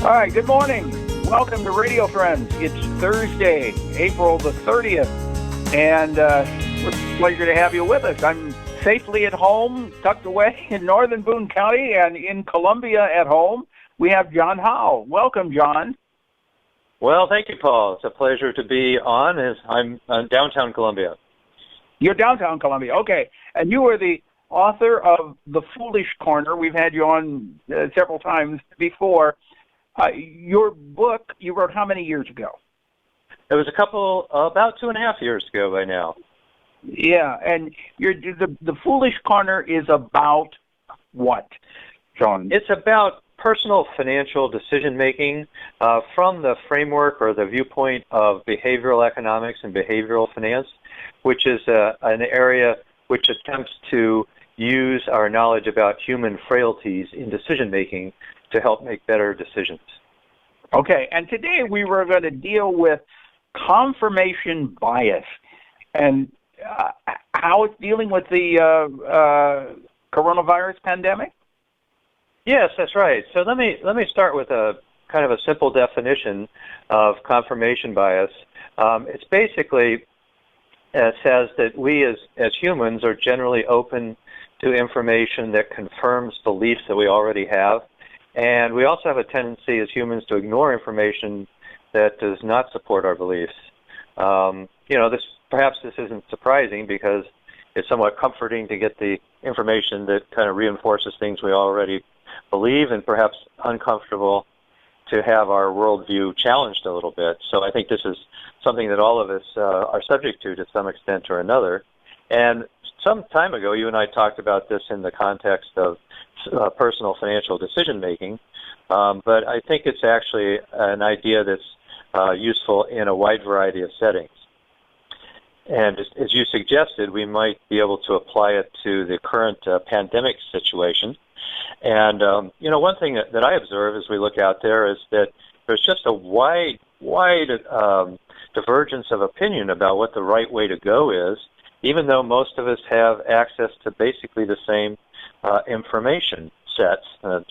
All right, good morning. Welcome to Radio Friends. It's Thursday, April the 30th, and it's a pleasure to have you with us. I'm safely at home, tucked away in northern Boone County, and in Columbia at home, we have John Howe. Welcome, John. Well, thank you, Paul. It's a pleasure to be on. I'm downtown Columbia. You're downtown Columbia, okay. And you are the author of The Foolish Corner. We've had you on several times before. Your book, you wrote how many years ago? It was about 2.5 years ago by now. Yeah, and the Foolish Corner is about what, John? It's about personal financial decision-making from the framework or the viewpoint of behavioral economics and behavioral finance, which is an area which attempts to use our knowledge about human frailties in decision-making to help make better decisions. Okay, and today we were going to deal with confirmation bias and how it's dealing with the coronavirus pandemic. Yes, that's right. So let me start with a kind of a simple definition of confirmation bias. It's basically says that we as humans are generally open to information that confirms beliefs that we already have. And we also have a tendency as humans to ignore information that does not support our beliefs. Perhaps this isn't surprising because it's somewhat comforting to get the information that kind of reinforces things we already believe, and perhaps uncomfortable to have our worldview challenged a little bit. So I think this is something that all of us are subject to some extent or another. And some time ago, you and I talked about this in the context of personal financial decision-making, but I think it's actually an idea that's useful in a wide variety of settings. And as you suggested, we might be able to apply it to the current pandemic situation. And, one thing that I observe as we look out there is that there's just a wide divergence of opinion about what the right way to go is, even though most of us have access to basically the same information sets,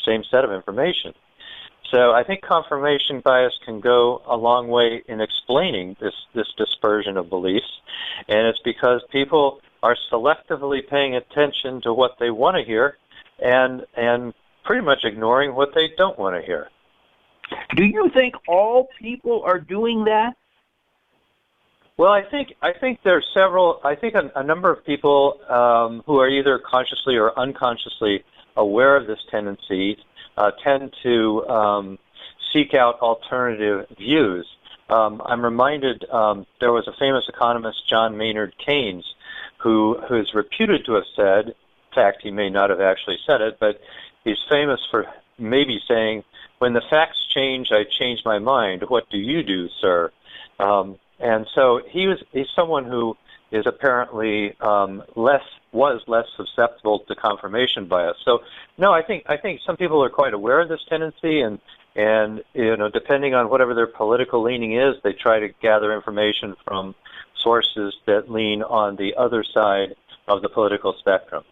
same set of information. So I think confirmation bias can go a long way in explaining this dispersion of beliefs, and it's because people are selectively paying attention to what they want to hear and pretty much ignoring what they don't want to hear. Do you think all people are doing that? Well, I think there's several. I think a number of people who are either consciously or unconsciously aware of this tendency tend to seek out alternative views. I'm reminded there was a famous economist, John Maynard Keynes, who is reputed to have said, in fact, he may not have actually said it, but he's famous for maybe saying, "When the facts change, I change my mind. What do you do, sir?" And so he's someone who is apparently less susceptible to confirmation bias. So no, I think some people are quite aware of this tendency, and depending on whatever their political leaning is, they try to gather information from sources that lean on the other side of the political spectrum.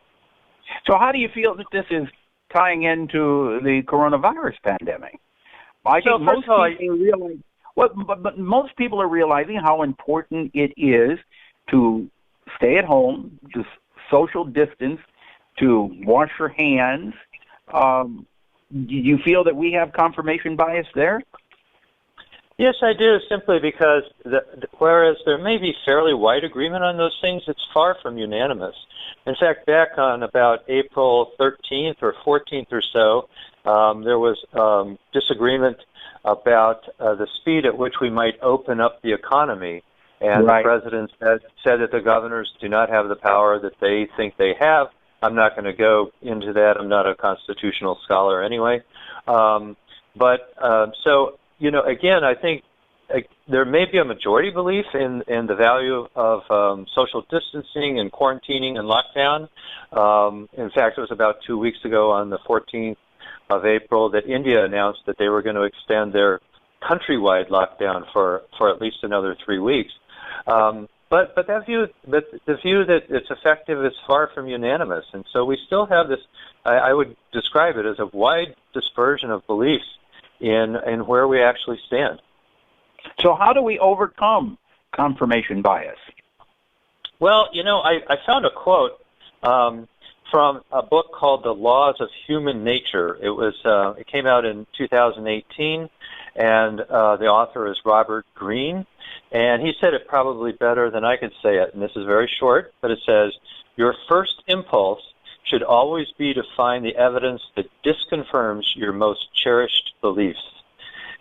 So how do you feel that this is tying into the coronavirus pandemic? I think most people are realizing how important it is to stay at home, to social distance, to wash your hands. Do you feel that we have confirmation bias there? Yes, I do, simply because whereas there may be fairly wide agreement on those things, it's far from unanimous. In fact, back on about April 13th or 14th or so, there was disagreement about the speed at which we might open up the economy. And right. The president said that the governors do not have the power that they think they have. I'm not going to go into that. I'm not a constitutional scholar anyway. Again, I think there may be a majority belief in the value of social distancing and quarantining and lockdown. In fact, it was about 2 weeks ago on the 14th of April that India announced that they were going to extend their countrywide lockdown for at least another 3 weeks. But the view that it's effective is far from unanimous, and so we still have this. I would describe it as a wide dispersion of beliefs in where we actually stand. So how do we overcome confirmation bias? Well, I found a quote from a book called The Laws of Human Nature. It came out in 2018, and the author is Robert Greene, and he said it probably better than I could say it, and this is very short, but it says, "Your first impulse should always be to find the evidence that disconfirms your most cherished beliefs."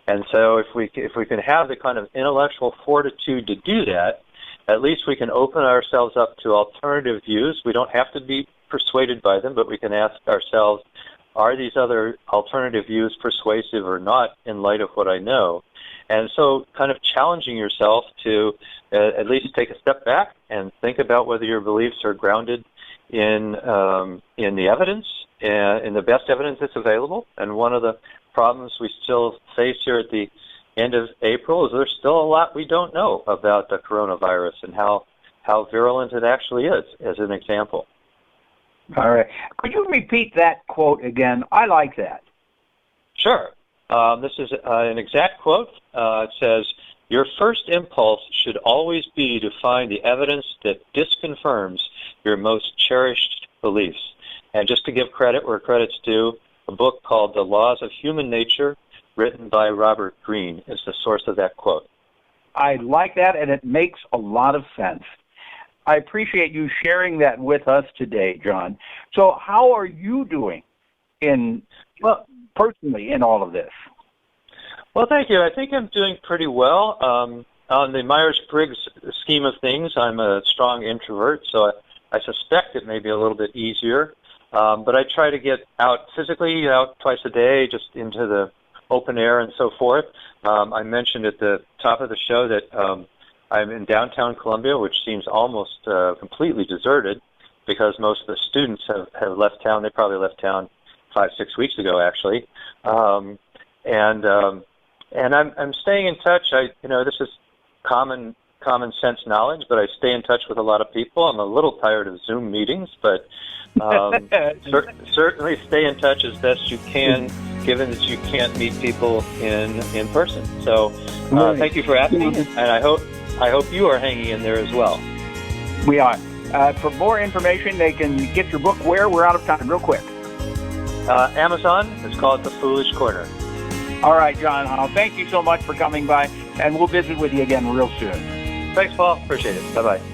And so if we can have the kind of intellectual fortitude to do that, at least we can open ourselves up to alternative views. We don't have to be persuaded by them, but we can ask ourselves, are these other alternative views persuasive or not in light of what I know? And so kind of challenging yourself to at least take a step back and think about whether your beliefs are grounded in the evidence, in the best evidence that's available. And one of the problems we still face here at the end of April is there's still a lot we don't know about the coronavirus and how virulent it actually is, as an example. All right. Could you repeat that quote again? I like that. Sure. This is an exact quote. It says, "Your first impulse should always be to find the evidence that disconfirms your most cherished beliefs." And just to give credit where credit's due, a book called The Laws of Human Nature, written by Robert Greene, is the source of that quote. I like that, and it makes a lot of sense. I appreciate you sharing that with us today, John. So how are you doing personally in all of this? Well, thank you. I think I'm doing pretty well. On the Myers-Briggs scheme of things, I'm a strong introvert, so I suspect it may be a little bit easier. But I try to get out physically, out twice a day, just into the open air and so forth. I mentioned at the top of the show that I'm in downtown Columbia, which seems almost completely deserted because most of the students have left town. They probably left town 5-6 weeks ago, actually. And I'm staying in touch. This is common sense knowledge, but I stay in touch with a lot of people. I'm a little tired of Zoom meetings, but certainly stay in touch as best you can, given that you can't meet people in person. So thank you for asking, and I hope you are hanging in there as well. We are. For more information, they can get your book where? We're out of time, real quick. Amazon. It's called The Foolish Corner. All right, John Howe, thank you so much for coming by, and we'll visit with you again real soon. Thanks, Paul. Appreciate it. Bye-bye.